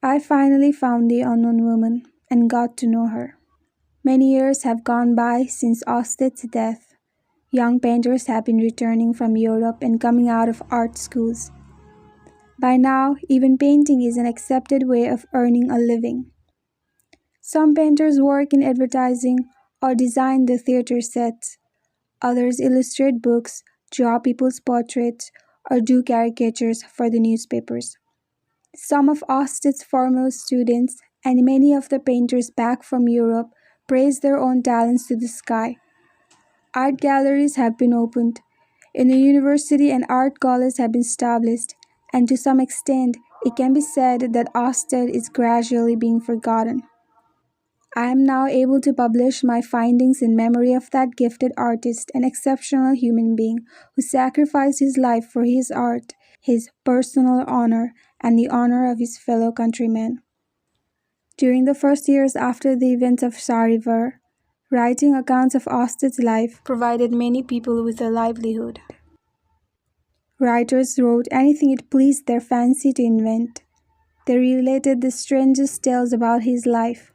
I finally found the unknown woman and got to know her. Many years have gone by since Osted's death. Young painters have been returning from Europe and coming out of art schools. By now, even painting is an accepted way of earning a living. Some painters work in advertising or design the theater sets. Others illustrate books, draw people's portraits, or do caricatures for the newspapers. Some of Osted's former students and many of the painters back from Europe praise their own talents to the sky. Art galleries have been opened. In the university and art colleges have been established, and to some extent, it can be said that Osted is gradually being forgotten. I am now able to publish my findings in memory of that gifted artist and exceptional human being who sacrificed his life for his art, his personal honor, and the honor of his fellow countrymen. During the first years after the events of Sarivar, writing accounts of Osted's life provided many people with a livelihood. Writers wrote anything it pleased their fancy to invent. They related the strangest tales about his life.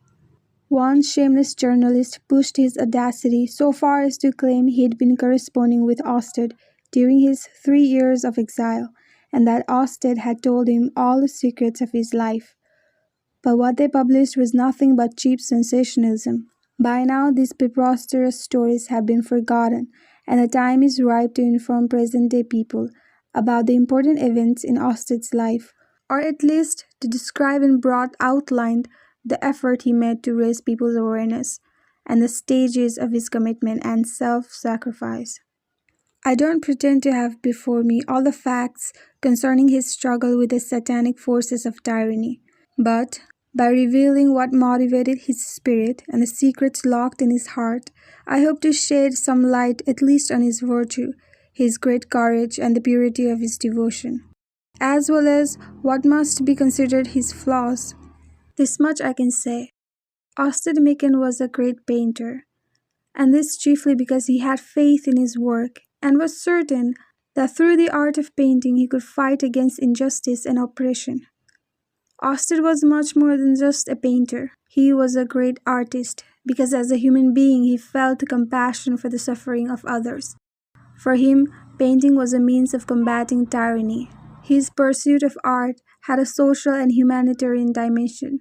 One shameless journalist pushed his audacity so far as to claim he had been corresponding with Osted during his 3 years of exile, and that Osted had told him all the secrets of his life. But what they published was nothing but cheap sensationalism. By now, these preposterous stories have been forgotten, and the time is ripe to inform present-day people about the important events in Osted's life, or at least to describe in broad outline the effort he made to raise people's awareness and the stages of his commitment and self-sacrifice. I don't pretend to have before me all the facts concerning his struggle with the satanic forces of tyranny, but by revealing what motivated his spirit and the secrets locked in his heart, I hope to shed some light at least on his virtue, his great courage, and the purity of his devotion, as well as what must be considered his flaws. This much I can say. Osted Micken was a great painter, and this chiefly because he had faith in his work and was certain that through the art of painting he could fight against injustice and oppression. Osted was much more than just a painter. He was a great artist because as a human being he felt compassion for the suffering of others. For him, painting was a means of combating tyranny. His pursuit of art had a social and humanitarian dimension.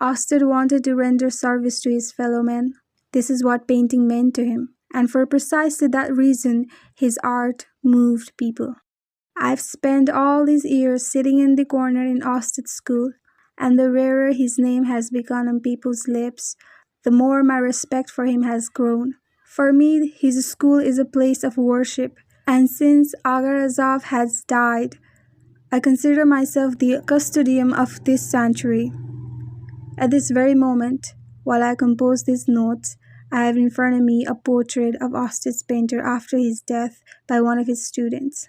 Osted wanted to render service to his fellow men. This is what painting meant to him, and for precisely that reason, his art moved people. I've spent all these years sitting in the corner in Osted's school, and the rarer his name has become on people's lips, the more my respect for him has grown. For me, his school is a place of worship, and since Agarazov has died, I consider myself the custodian of this sanctuary. At this very moment, while I compose these notes, I have in front of me a portrait of Osted's painter after his death by one of his students.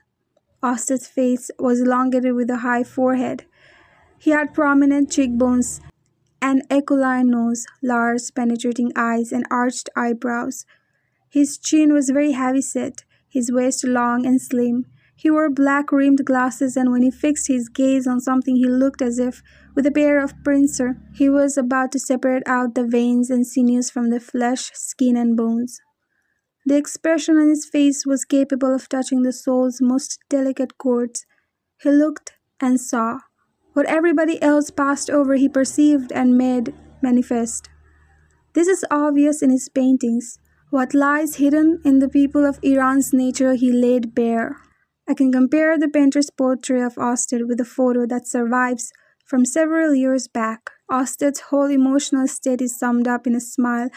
Osted's face was elongated with a high forehead. He had prominent cheekbones, an aquiline nose, large penetrating eyes, and arched eyebrows. His chin was very heavy-set, his waist long and slim. He wore black-rimmed glasses, and when he fixed his gaze on something he looked as if, with a pair of pincers, he was about to separate out the veins and sinews from the flesh, skin, and bones. The expression on his face was capable of touching the soul's most delicate chords. He looked and saw. What everybody else passed over he perceived and made manifest. This is obvious in his paintings. What lies hidden in the people of Iran's nature he laid bare. I can compare the painter's portrait of Osted with a photo that survives from several years back. Osted's whole emotional state is summed up in a smile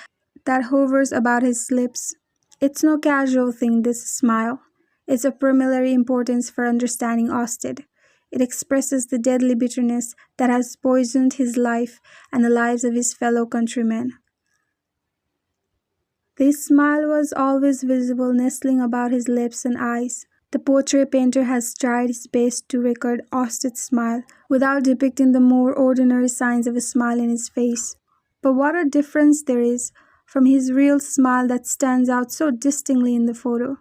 that hovers about his lips. It's no casual thing, this smile. It's of primary importance for understanding Osted. It expresses the deadly bitterness that has poisoned his life and the lives of his fellow countrymen. This smile was always visible, nestling about his lips and eyes. The portrait painter has tried his best to record Osted's smile without depicting the more ordinary signs of a smile in his face. But what a difference there is from his real smile that stands out so distinctly in the photo.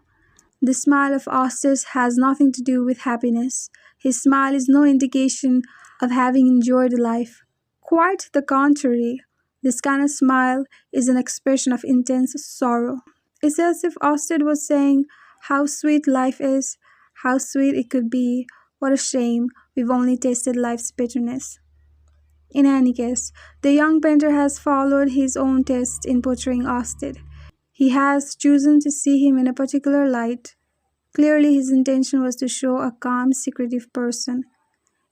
The smile of Osted has nothing to do with happiness. His smile is no indication of having enjoyed life. Quite the contrary. This kind of smile is an expression of intense sorrow. It's as if Austin was saying, how sweet life is, how sweet it could be, what a shame we've only tasted life's bitterness. In any case, the young painter has followed his own taste in portraying Austin. He has chosen to see him in a particular light. Clearly, his intention was to show a calm, secretive person.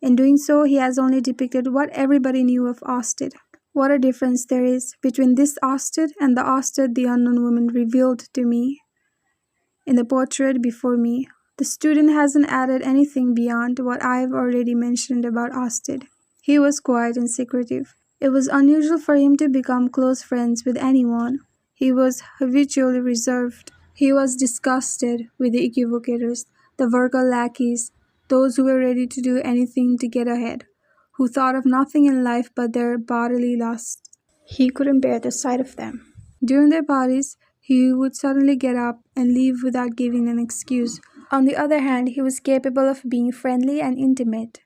In doing so, he has only depicted what everybody knew of Austin. What a difference there is between this Austin and the Austin the unknown woman revealed to me. In the portrait before me, the student hasn't added anything beyond what I've already mentioned about Austin. He was quiet and secretive. It was unusual for him to become close friends with anyone. He was habitually reserved. He was disgusted with the equivocators, the vulgar lackeys, those who were ready to do anything to get ahead, who thought of nothing in life but their bodily lusts. He couldn't bear the sight of them. During their parties, he would suddenly get up and leave without giving an excuse. On the other hand, he was capable of being friendly and intimate.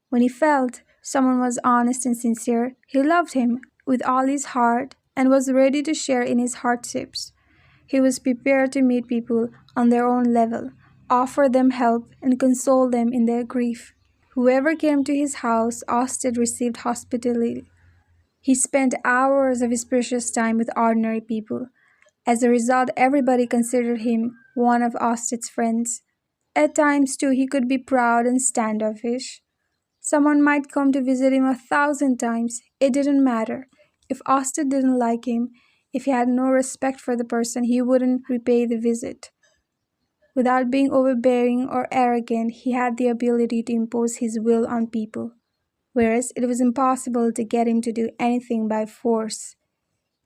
When he felt someone was honest and sincere, he loved him with all his heart and was ready to share in his hardships. He was prepared to meet people on their own level, offer them help, and console them in their grief. Whoever came to his house, Austin received hospitality. He spent hours of his precious time with ordinary people. As a result, everybody considered him one of Austin's friends. At times, too, he could be proud and standoffish. Someone might come to visit him 1,000 times. It didn't matter. If Austin didn't like him, if he had no respect for the person, he wouldn't repay the visit. Without being overbearing or arrogant, he had the ability to impose his will on people, whereas it was impossible to get him to do anything by force.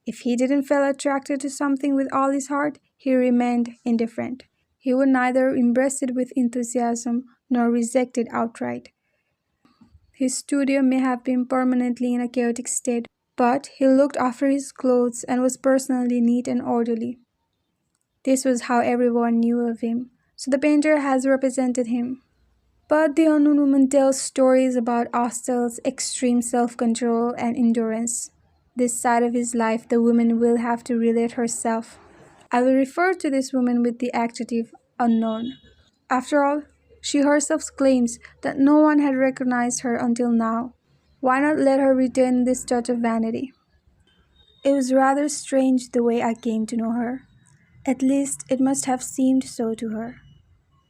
If he didn't feel attracted to something with all his heart, he remained indifferent. He would neither embrace it with enthusiasm nor reject it outright. His studio may have been permanently in a chaotic state, but he looked after his clothes and was personally neat and orderly. This was how everyone knew of him, so the painter has represented him. But the unknown woman tells stories about Austen's extreme self-control and endurance. This side of his life the woman will have to relate herself. I will refer to this woman with the adjective unknown. After all, she herself claims that no one had recognized her until now. Why not let her retain this touch of vanity? It was rather strange the way I came to know her. At least it must have seemed so to her.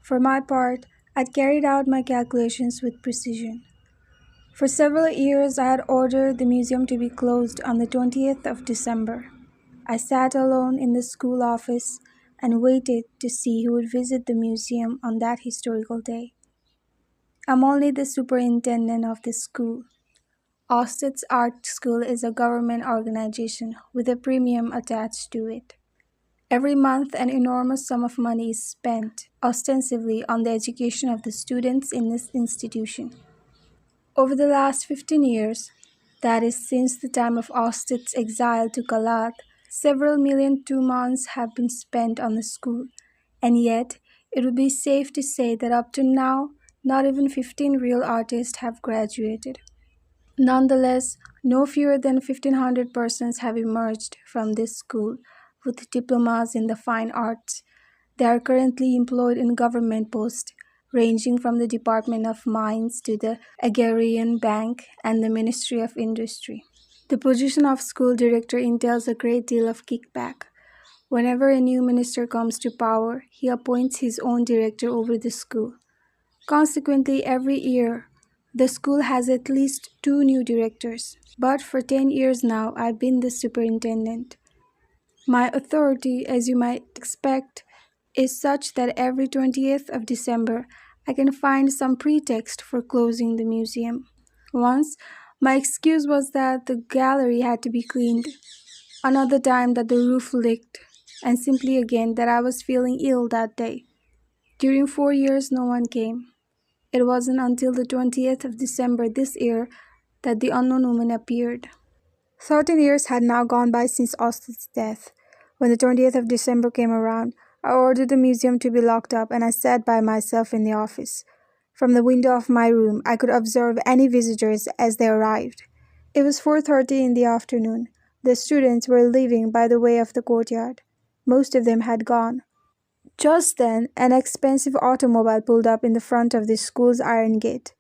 For my part, I'd carried out my calculations with precision. For several years I had ordered the museum to be closed on the 20th of December. I sat alone in the school office and waited to see who would visit the museum on that historical day. I'm only the superintendent of this school. Austen's Art School is a government organization with a premium attached to it. Every month, an enormous sum of money is spent, ostensibly on the education of the students in this institution. Over the last 15 years, that is since the time of Austen's exile to Calat, several million tumans have been spent on the school, and yet it would be safe to say that up to now, not even 15 real artists have graduated. Nonetheless, no fewer than 1,500 persons have emerged from this school with diplomas in the fine arts. They are currently employed in government posts, ranging from the Department of Mines to the Agrarian Bank and the Ministry of Industry. The position of school director entails a great deal of kickback. Whenever a new minister comes to power, he appoints his own director over the school. Consequently, every year, the school has at least 2 new directors. But for 10 years now, I've been the superintendent. My authority, as you might expect, is such that every 20th of December, I can find some pretext for closing the museum. Once, my excuse was that the gallery had to be cleaned. Another time that the roof leaked, and simply again that I was feeling ill that day. During 4 years, no one came. It wasn't until the 20th of December this year that the unknown woman appeared. 13 years had now gone by since Austen's death. When the 20th of December came around, I ordered the museum to be locked up and I sat by myself in the office. From the window of my room, I could observe any visitors as they arrived. It was 4:30 in the afternoon. The students were leaving by the way of the courtyard. Most of them had gone. Just then, an expensive automobile pulled up in the front of the school's iron gate.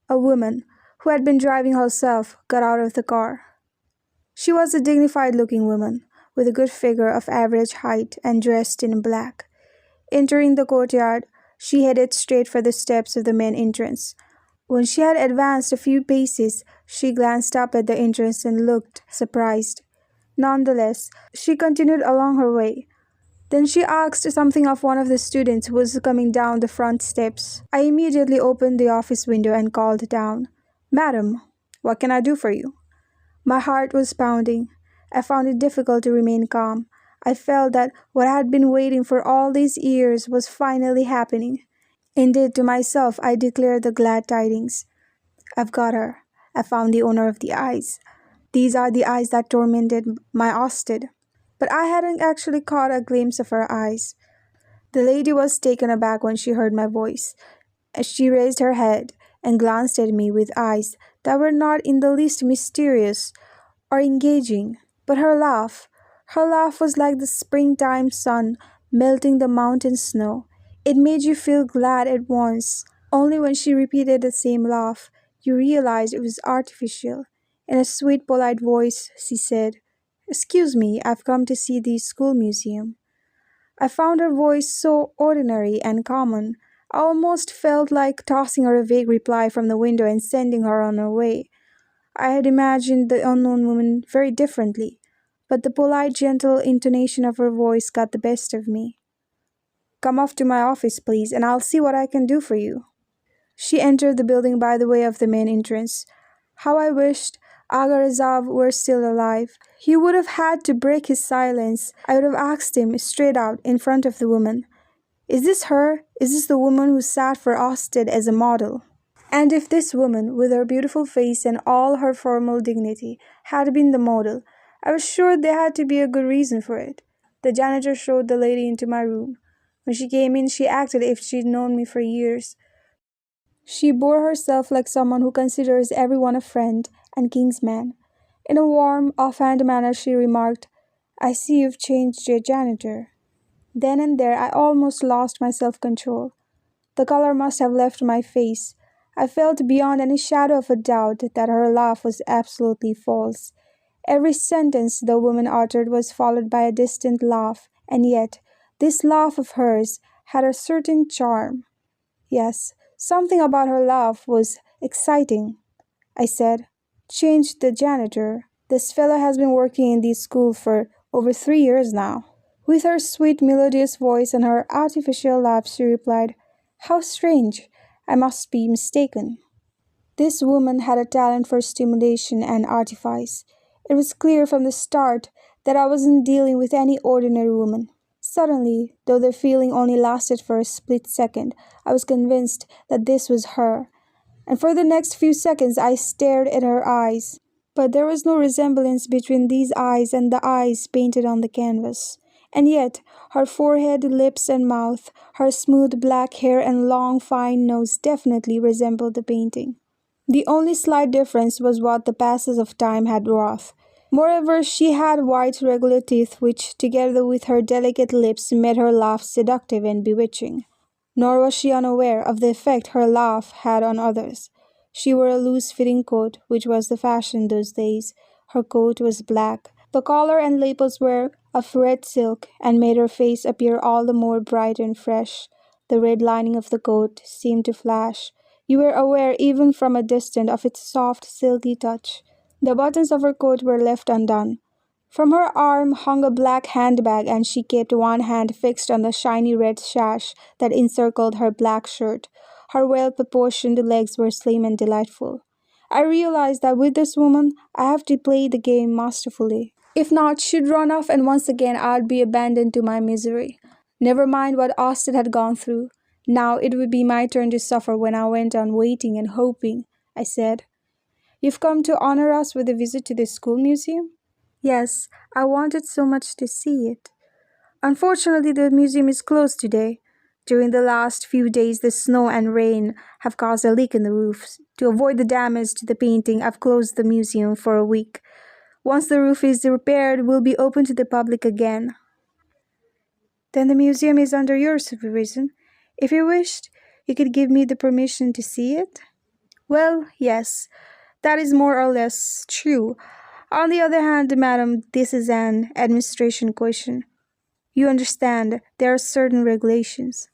A woman, who had been driving herself, got out of the car. She was a dignified-looking woman, with a good figure of average height and dressed in black. Entering the courtyard, she headed straight for the steps of the main entrance. When she had advanced a few paces, she glanced up at the entrance and looked surprised. Nonetheless, she continued along her way. Then she asked something of one of the students who was coming down the front steps. I immediately opened the office window and called down, "Madam, what can I do for you?" My heart was pounding. I found it difficult to remain calm. I felt that what I had been waiting for all these years was finally happening. Indeed, to myself, I declared the glad tidings. "I've got her. I found the owner of the eyes. These are the eyes that tormented my Austed." But I hadn't actually caught a glimpse of her eyes. The lady was taken aback when she heard my voice. As she raised her head and glanced at me with eyes that were not in the least mysterious or engaging, but her laugh was like the springtime sun melting the mountain snow. It made you feel glad at once. Only when she repeated the same laugh, you realized it was artificial. In a sweet, polite voice, she said, "Excuse me, I've come to see the school museum." I found her voice so ordinary and common, I almost felt like tossing her a vague reply from the window and sending her on her way. I had imagined the unknown woman very differently, but the polite, gentle intonation of her voice got the best of me. "Come off to my office, please, and I'll see what I can do for you." She entered the building by the way of the main entrance. How I wished Agarazov were still alive. He would have had to break his silence. I would have asked him straight out in front of the woman, "Is this her? Is this the woman who sat for Austed as a model?" And if this woman, with her beautiful face and all her formal dignity, had been the model, I was sure there had to be a good reason for it. The janitor showed the lady into my room. When she came in, she acted as if she'd known me for years. She bore herself like someone who considers everyone a friend and kinsman. In a warm, offhand manner, she remarked, "I see you've changed your janitor." Then and there, I almost lost my self-control. The color must have left my face. I felt beyond any shadow of a doubt that her laugh was absolutely false. Every sentence the woman uttered was followed by a distant laugh, and yet this laugh of hers had a certain charm. Yes, something about her laugh was exciting. I said, "Changed the janitor. This fellow has been working in this school for over 3 years now." With her sweet, melodious voice and her artificial laugh, she replied, "How strange! I must be mistaken." This woman had a talent for stimulation and artifice. It was clear from the start that I wasn't dealing with any ordinary woman. Suddenly, though the feeling only lasted for a split second, I was convinced that this was her. And for the next few seconds I stared at her eyes. But there was no resemblance between these eyes and the eyes painted on the canvas. And yet, her forehead, lips, and mouth, her smooth black hair and long fine nose definitely resembled the painting. The only slight difference was what the passage of time had wrought. Moreover, she had white regular teeth which, together with her delicate lips, made her laugh seductive and bewitching. Nor was she unaware of the effect her laugh had on others. She wore a loose-fitting coat, which was the fashion those days. Her coat was black. The collar and lapels were of red silk, and made her face appear all the more bright and fresh. The red lining of the coat seemed to flash. You were aware even from a distance of its soft, silky touch. The buttons of her coat were left undone. From her arm hung a black handbag, and she kept one hand fixed on the shiny red sash that encircled her black shirt. Her well-proportioned legs were slim and delightful. I realized that with this woman, I have to play the game masterfully. If not, she'd run off and once again I'd be abandoned to my misery. Never mind what Austin had gone through. Now it would be my turn to suffer when I went on waiting and hoping. I said, "You've come to honor us with a visit to the school museum?" "Yes, I wanted so much to see it." "Unfortunately, the museum is closed today. During the last few days, the snow and rain have caused a leak in the roofs. To avoid the damage to the painting, I've closed the museum for a week. Once the roof is repaired, we'll be open to the public again. Then the museum is under your supervision. If you wished, you could give me the permission to see it? Well, yes, that is more or less true. On the other hand, madam, this is an administration question. You understand, there are certain regulations.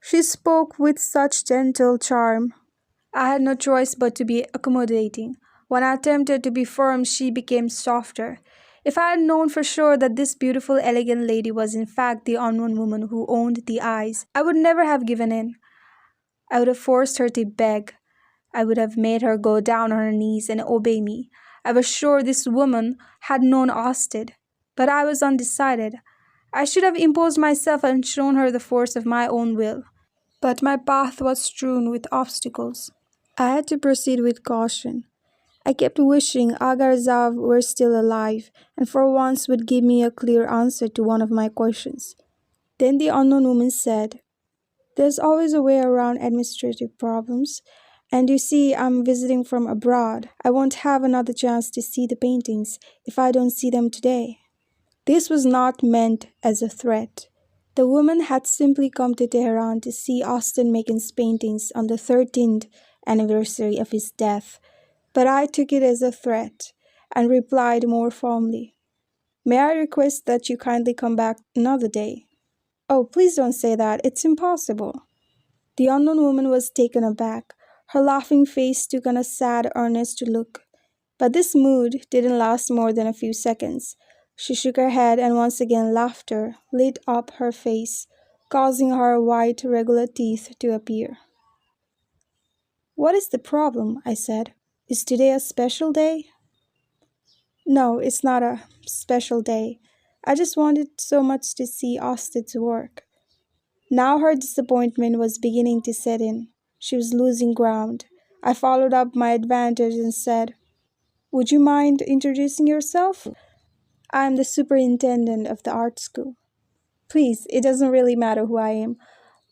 She spoke with such gentle charm. I had no choice but to be accommodating. When I attempted to be firm, she became softer. If I had known for sure that this beautiful, elegant lady was in fact the unknown woman who owned the eyes, I would never have given in. I would have forced her to beg. I would have made her go down on her knees and obey me. I was sure this woman had known Ostead, but I was undecided. I should have imposed myself and shown her the force of my own will. But my path was strewn with obstacles. I had to proceed with caution. I kept wishing Agarzav were still alive and for once would give me a clear answer to one of my questions. Then the unknown woman said, "There's always a way around administrative problems. And you see, I'm visiting from abroad. I won't have another chance to see the paintings if I don't see them today." This was not meant as a threat. The woman had simply come to Tehran to see Austin Macon's paintings on the 13th anniversary of his death, but I took it as a threat and replied more firmly, "May I request that you kindly come back another day?" "Oh, please don't say that. It's impossible." The unknown woman was taken aback. Her laughing face took on a sad, earnest look. But this mood didn't last more than a few seconds. She shook her head and once again laughter lit up her face, causing her white, regular teeth to appear. "What is the problem?" I said. "Is today a special day?" "No, it's not a special day. I just wanted so much to see Ostead's work." Now her disappointment was beginning to set in. She was losing ground. I followed up my advantage and said, "Would you mind introducing yourself? I am the superintendent of the art school." "Please, it doesn't really matter who I am.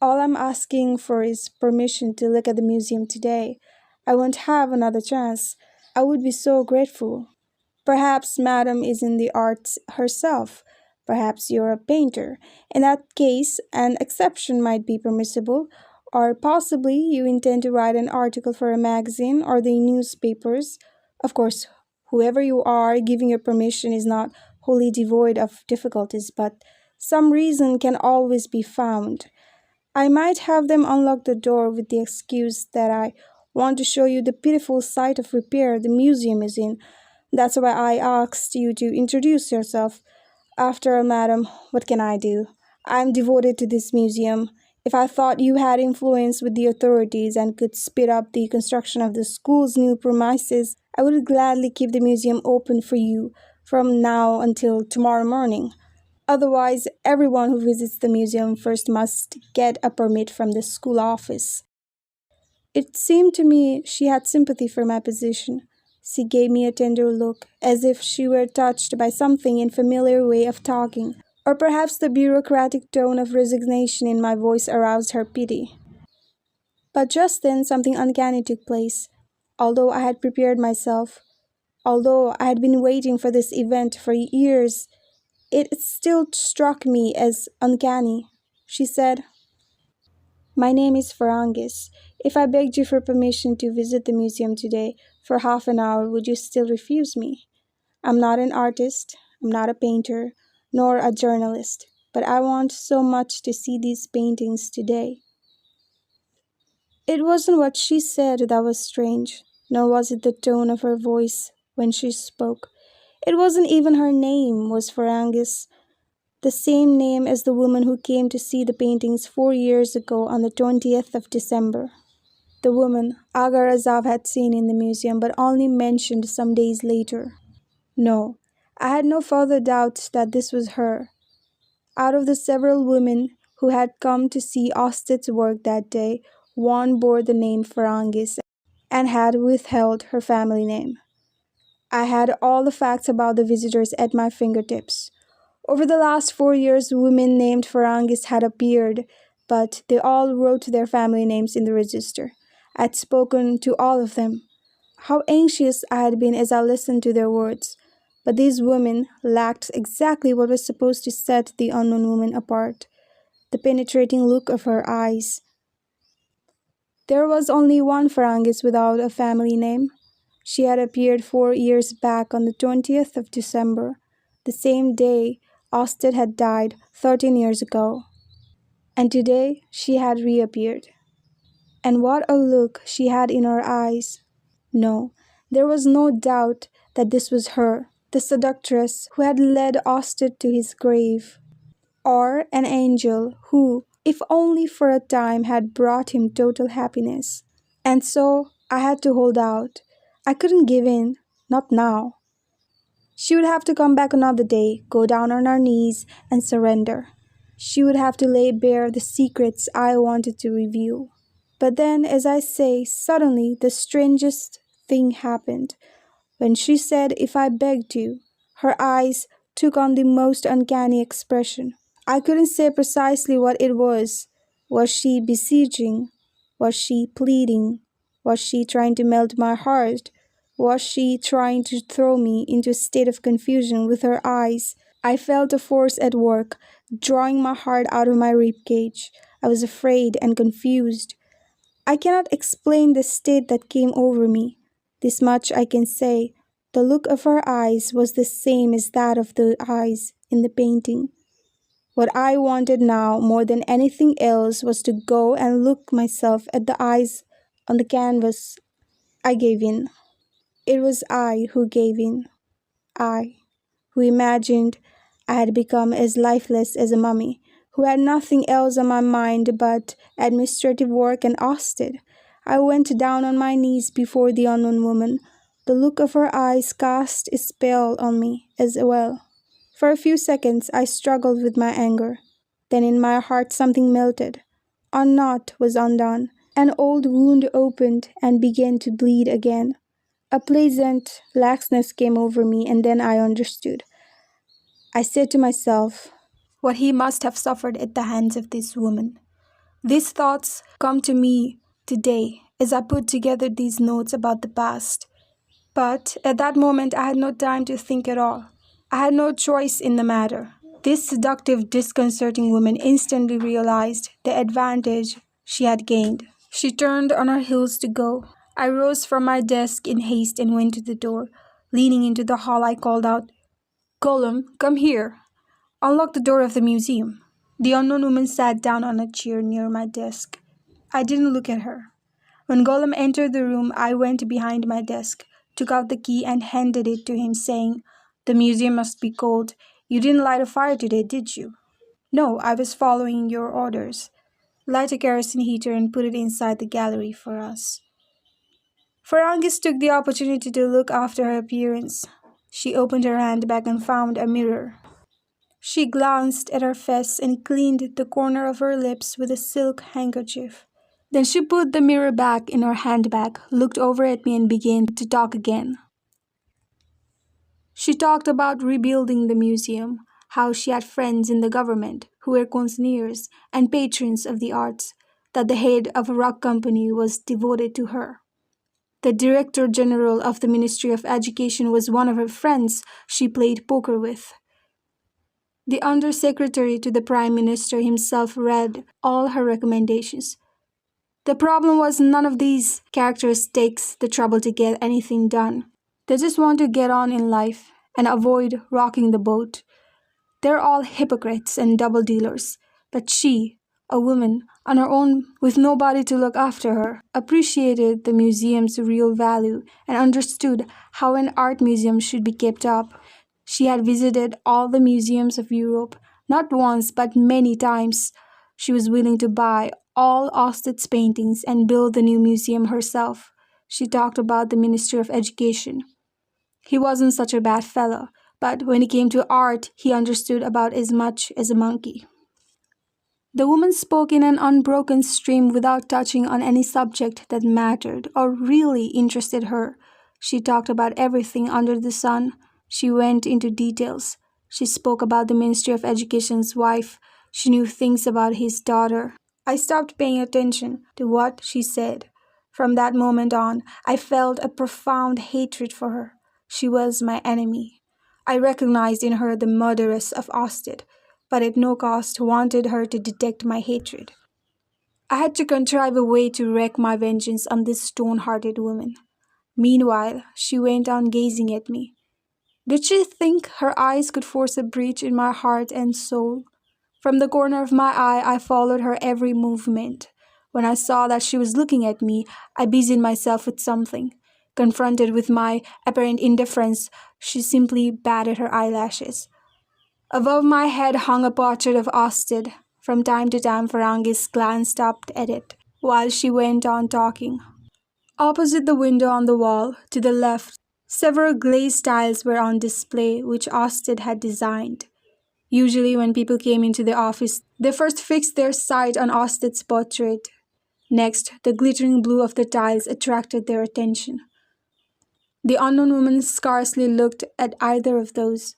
All I'm asking for is permission to look at the museum today. I won't have another chance. I would be so grateful." "Perhaps Madam is in the arts herself. Perhaps you're a painter. In that case, an exception might be permissible. Or possibly you intend to write an article for a magazine or the newspapers. Of course, whoever you are, giving your permission is not wholly devoid of difficulties, but some reason can always be found. I might have them unlock the door with the excuse that I want to show you the pitiful sight of repair the museum is in. That's why I asked you to introduce yourself. After all, madam, what can I do? I'm devoted to this museum. If I thought you had influence with the authorities and could speed up the construction of the school's new premises, I would gladly keep the museum open for you from now until tomorrow morning. Otherwise, everyone who visits the museum first must get a permit from the school office." It seemed to me she had sympathy for my position. She gave me a tender look, as if she were touched by something in familiar way of talking, or perhaps the bureaucratic tone of resignation in my voice aroused her pity. But just then something uncanny took place. Although I had prepared myself, although I had been waiting for this event for years, it still struck me as uncanny. She said, "My name is Ferrangis. If I begged you for permission to visit the museum today for half an hour, would you still refuse me? I'm not an artist, I'm not a painter, nor a journalist, but I want so much to see these paintings today." It wasn't what she said that was strange, nor was it the tone of her voice when she spoke. It wasn't even her name was Ferrangis, the same name as the woman who came to see the paintings 4 years ago on the 20th of December. The woman Agar Azov had seen in the museum but only mentioned some days later. No, I had no further doubt that this was her. Out of the several women who had come to see Ostead's work that day, one bore the name Ferrangis and had withheld her family name. I had all the facts about the visitors at my fingertips. Over the last 4 years, women named Ferrangis had appeared, but they all wrote their family names in the register. I'd spoken to all of them. How anxious I had been as I listened to their words. But these women lacked exactly what was supposed to set the unknown woman apart: the penetrating look of her eyes. There was only one Ferrangis without a family name. She had appeared 4 years back on the 20th of December, the same day Osted had died 13 years ago. And today she had reappeared. And what a look she had in her eyes! No, there was no doubt that this was her, the seductress who had led Osted to his grave, or an angel who, if only for a time, had brought him total happiness. And so I had to hold out. I couldn't give in, not now. She would have to come back another day, go down on her knees, and surrender. She would have to lay bare the secrets I wanted to reveal. But then, as I say, suddenly the strangest thing happened. When she said, "If I begged you," her eyes took on the most uncanny expression. I couldn't say precisely what it was. Was she beseeching? Was she pleading? Was she trying to melt my heart? Was she trying to throw me into a state of confusion with her eyes? I felt a force at work, drawing my heart out of my ribcage. I was afraid and confused. I cannot explain the state that came over me. This much I can say: the look of her eyes was the same as that of the eyes in the painting. What I wanted now more than anything else was to go and look myself at the eyes on the canvas. I gave in. It was I who gave in. I, who imagined I had become as lifeless as a mummy, who had nothing else on my mind but administrative work and Osted. I went down on my knees before the unknown woman. The look of her eyes cast a spell on me as well. For a few seconds I struggled with my anger. Then in my heart something melted. A knot was undone. An old wound opened and began to bleed again. A pleasant laxness came over me, and then I understood. I said to myself, what he must have suffered at the hands of this woman. These thoughts come to me today as I put together these notes about the past. But at that moment I had no time to think at all. I had no choice in the matter. This seductive, disconcerting woman instantly realized the advantage she had gained. She turned on her heels to go. I rose from my desk in haste and went to the door. Leaning into the hall, I called out, "Golem, come here. Unlock the door of the museum." The unknown woman sat down on a chair near my desk. I didn't look at her. When Golem entered the room, I went behind my desk, took out the key and handed it to him, saying, "The museum must be cold. You didn't light a fire today, did you?" "No, I was following your orders. Light a kerosene heater and put it inside the gallery for us." Ferrangis took the opportunity to look after her appearance. She opened her handbag and found a mirror. She glanced at her face and cleaned the corner of her lips with a silk handkerchief. Then she put the mirror back in her handbag, looked over at me and began to talk again. She talked about rebuilding the museum, how she had friends in the government who were connoisseurs and patrons of the arts, that the head of a rock company was devoted to her. The Director General of the Ministry of Education was one of her friends she played poker with. The Undersecretary to the Prime Minister himself read all her recommendations. The problem was none of these characters takes the trouble to get anything done. They just want to get on in life and avoid rocking the boat. They're all hypocrites and double dealers. But she, a woman, on her own with nobody to look after her, appreciated the museum's real value and understood how an art museum should be kept up. She had visited all the museums of Europe, not once but many times. She was willing to buy all Osted's paintings and build the new museum herself. She talked about the Ministry of Education. He wasn't such a bad fellow, but when it came to art, he understood about as much as a monkey. The woman spoke in an unbroken stream without touching on any subject that mattered or really interested her. She talked about everything under the sun. She went into details. She spoke about the Ministry of Education's wife. She knew things about his daughter. I stopped paying attention to what she said. From that moment on, I felt a profound hatred for her. She was my enemy. I recognized in her the murderess of Ostend, but at no cost wanted her to detect my hatred. I had to contrive a way to wreak my vengeance on this stone-hearted woman. Meanwhile, she went on gazing at me. Did she think her eyes could force a breach in my heart and soul? From the corner of my eye, I followed her every movement. When I saw that she was looking at me, I busied myself with something. Confronted with my apparent indifference, she simply batted her eyelashes. Above my head hung a portrait of Ostend. From time to time, Ferrangis glanced up at it, while she went on talking. Opposite the window on the wall, to the left, several glazed tiles were on display which Ostend had designed. Usually when people came into the office, they first fixed their sight on Ostend's portrait. Next, the glittering blue of the tiles attracted their attention. The unknown woman scarcely looked at either of those.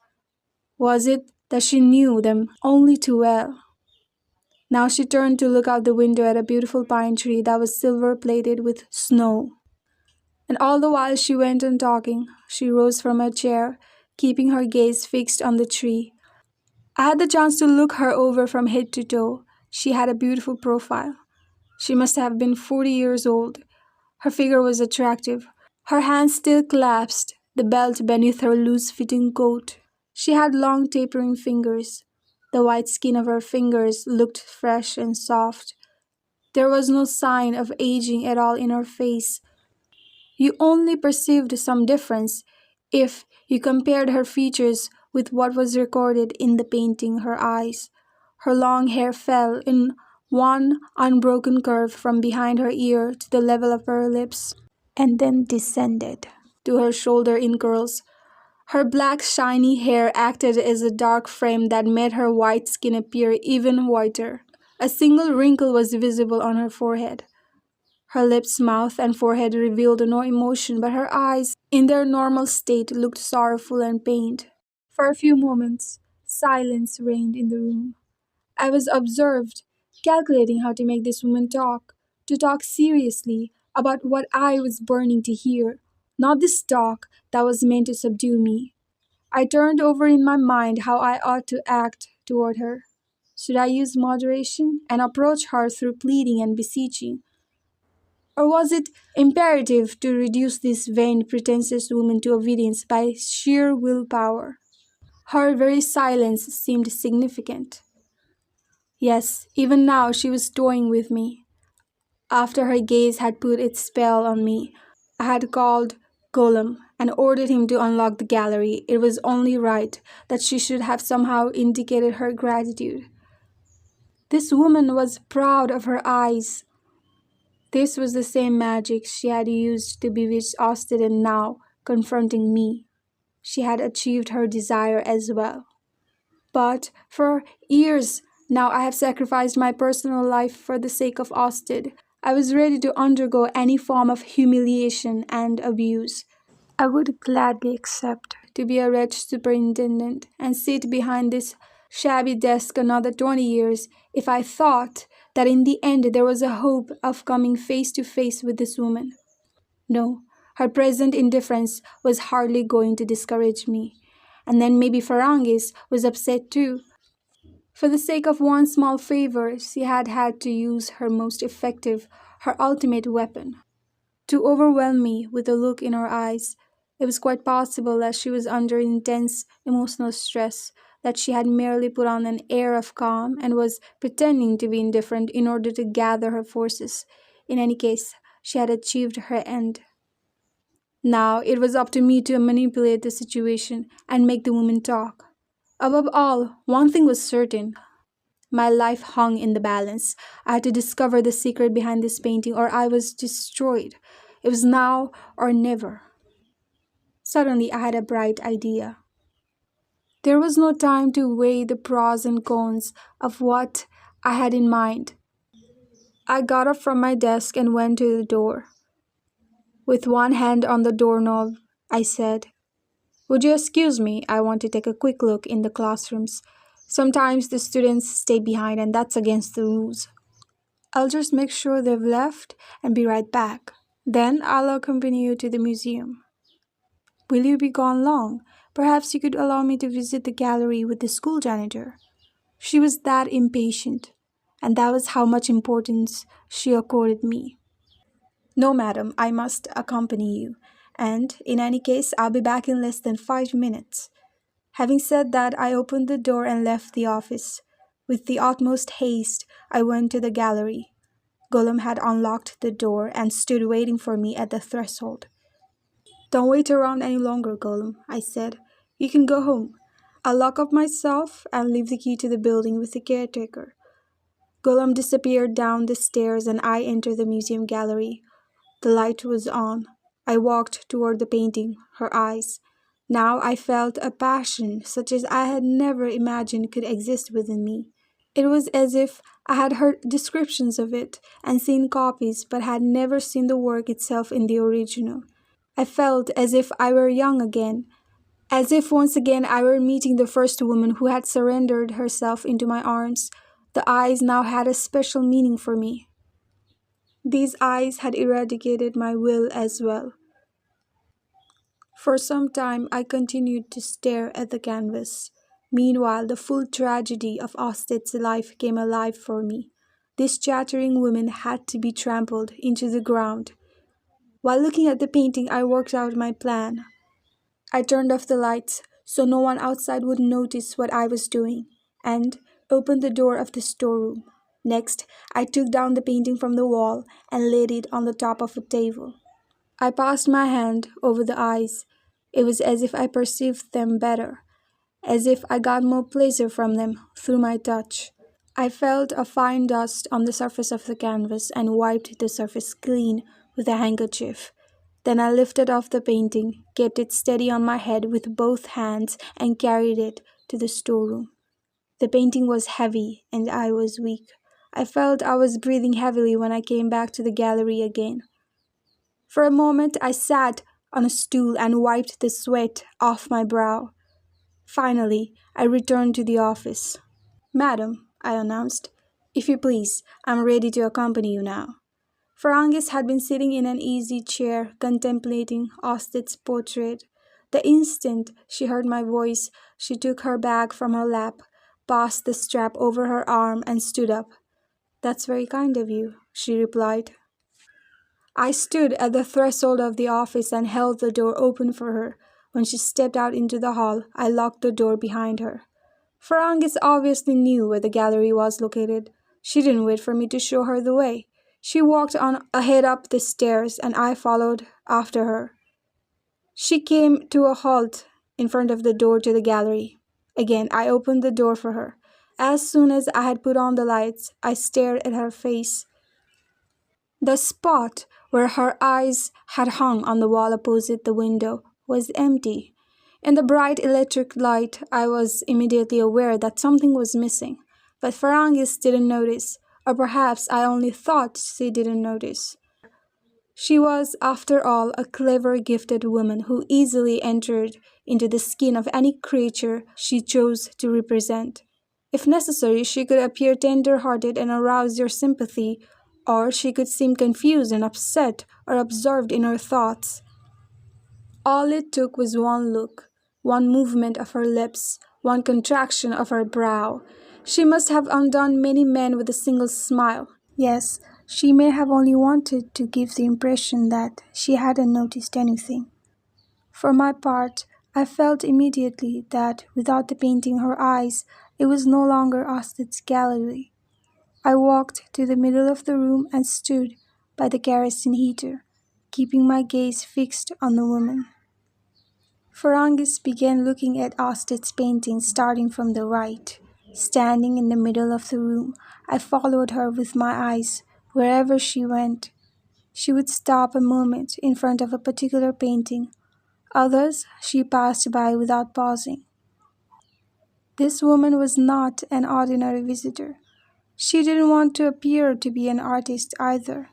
Was it that she knew them only too well? Now she turned to look out the window at a beautiful pine tree that was silver-plated with snow. And all the while she went on talking, she rose from her chair, keeping her gaze fixed on the tree. I had the chance to look her over from head to toe. She had a beautiful profile. She must have been 40 years old. Her figure was attractive. Her hands still clasped the belt beneath her loose-fitting coat. She had long tapering fingers. The white skin of her fingers looked fresh and soft. There was no sign of aging at all in her face. You only perceived some difference if you compared her features with what was recorded in the painting. Her eyes. Her long hair fell in one unbroken curve from behind her ear to the level of her lips, and then descended to her shoulder in curls. Her black shiny hair acted as a dark frame that made her white skin appear even whiter. A single wrinkle was visible on her forehead. Her lips, mouth, and forehead revealed no emotion, but her eyes, in their normal state, looked sorrowful and pained. For a few moments, silence reigned in the room. I was observed, calculating how to make this woman talk, to talk seriously about what I was burning to hear, not this talk that was meant to subdue me. I turned over in my mind how I ought to act toward her. Should I use moderation and approach her through pleading and beseeching? Or was it imperative to reduce this vain, pretentious woman to obedience by sheer willpower? Her very silence seemed significant. Yes, even now she was toying with me. After her gaze had put its spell on me, I had called Golem and ordered him to unlock the gallery. It was only right that she should have somehow indicated her gratitude. This woman was proud of her eyes. This was the same magic she had used to bewitch Ostend, and now, confronting me, she had achieved her desire as well. But for years now I have sacrificed my personal life for the sake of Ostend. I was ready to undergo any form of humiliation and abuse. I would gladly accept to be a wretched superintendent and sit behind this shabby desk another 20 years if I thought that in the end there was a hope of coming face to face with this woman. No, her present indifference was hardly going to discourage me. And then maybe Ferrangis was upset too. For the sake of one small favor, she had had to use her most effective, her ultimate weapon. To overwhelm me with the look in her eyes. It was quite possible that she was under intense emotional stress, that she had merely put on an air of calm and was pretending to be indifferent in order to gather her forces. In any case, she had achieved her end. Now it was up to me to manipulate the situation and make the woman talk. Above all, one thing was certain. My life hung in the balance. I had to discover the secret behind this painting or I was destroyed. It was now or never. Suddenly I had a bright idea. There was no time to weigh the pros and cons of what I had in mind. I got up from my desk and went to the door. With one hand on the doorknob, I said, "Would you excuse me? I want to take a quick look in the classrooms. Sometimes the students stay behind and that's against the rules." I'll just make sure they've left and be right back. Then I'll accompany you to the museum. Will you be gone long? Perhaps you could allow me to visit the gallery with the school janitor. She was that impatient, and that was how much importance she accorded me. No, madam, I must accompany you, and in any case, I'll be back in less than 5 minutes. Having said that, I opened the door and left the office. With the utmost haste, I went to the gallery. Gollum had unlocked the door and stood waiting for me at the threshold. Don't wait around any longer, Gollum, I said. You can go home. I'll lock up myself and leave the key to the building with the caretaker. Gollum disappeared down the stairs and I entered the museum gallery. The light was on. I walked toward the painting, her eyes. Now I felt a passion such as I had never imagined could exist within me. It was as if I had heard descriptions of it and seen copies but had never seen the work itself in the original. I felt as if I were young again, as if once again I were meeting the first woman who had surrendered herself into my arms. The eyes now had a special meaning for me. These eyes had eradicated my will as well. For some time I continued to stare at the canvas. Meanwhile, the full tragedy of Osted's life came alive for me. This chattering woman had to be trampled into the ground. While looking at the painting, I worked out my plan. I turned off the lights so no one outside would notice what I was doing, and opened the door of the storeroom. Next, I took down the painting from the wall and laid it on the top of a table. I passed my hand over the eyes. It was as if I perceived them better, as if I got more pleasure from them through my touch. I felt a fine dust on the surface of the canvas and wiped the surface clean with a handkerchief. Then I lifted off the painting, kept it steady on my head with both hands, and carried it to the storeroom. The painting was heavy, and I was weak. I felt I was breathing heavily when I came back to the gallery again. For a moment I sat on a stool and wiped the sweat off my brow. Finally, I returned to the office. "Madam," I announced, "if you please, I'm ready to accompany you now." Ferrangis had been sitting in an easy chair contemplating Osted's portrait. The instant she heard my voice, she took her bag from her lap, passed the strap over her arm, and stood up. "That's very kind of you," she replied. I stood at the threshold of the office and held the door open for her. When she stepped out into the hall, I locked the door behind her. Ferrangis obviously knew where the gallery was located. She didn't wait for me to show her the way. She walked on ahead up the stairs, and I followed after her. She came to a halt in front of the door to the gallery. Again, I opened the door for her. As soon as I had put on the lights, I stared at her face. The spot where her eyes had hung on the wall opposite the window was empty. In the bright electric light, I was immediately aware that something was missing, but Ferrangis didn't notice, or perhaps I only thought she didn't notice. She was, after all, a clever, gifted woman who easily entered into the skin of any creature she chose to represent. If necessary, she could appear tender-hearted and arouse your sympathy, or she could seem confused and upset or absorbed in her thoughts. All it took was one look, one movement of her lips, one contraction of her brow. She must have undone many men with a single smile. Yes, she may have only wanted to give the impression that she hadn't noticed anything. For my part, I felt immediately that without the painting her eyes, it was no longer Osted's gallery. I walked to the middle of the room and stood by the kerosene heater, keeping my gaze fixed on the woman. Ferrangis began looking at Osted's painting starting from the right. Standing in the middle of the room, I followed her with my eyes wherever she went. She would stop a moment in front of a particular painting. Others she passed by without pausing. This woman was not an ordinary visitor. She didn't want to appear to be an artist either.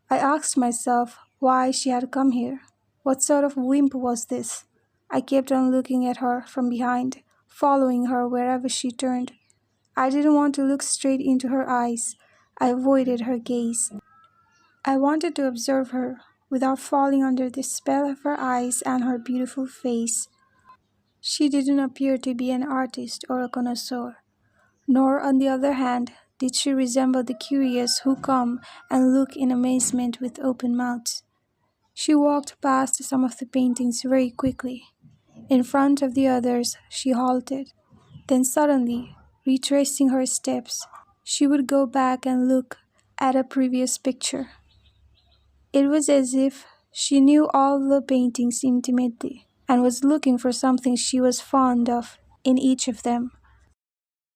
I asked myself why she had come here. What sort of wimp was this? I kept on looking at her from behind, following her wherever she turned. I didn't want to look straight into her eyes. I avoided her gaze. I wanted to observe her without falling under the spell of her eyes and her beautiful face. She didn't appear to be an artist or a connoisseur, nor, on the other hand, did she resemble the curious who come and look in amazement with open mouths. She walked past some of the paintings very quickly. In front of the others, she halted. Then suddenly, retracing her steps, she would go back and look at a previous picture. It was as if she knew all the paintings intimately and was looking for something she was fond of in each of them.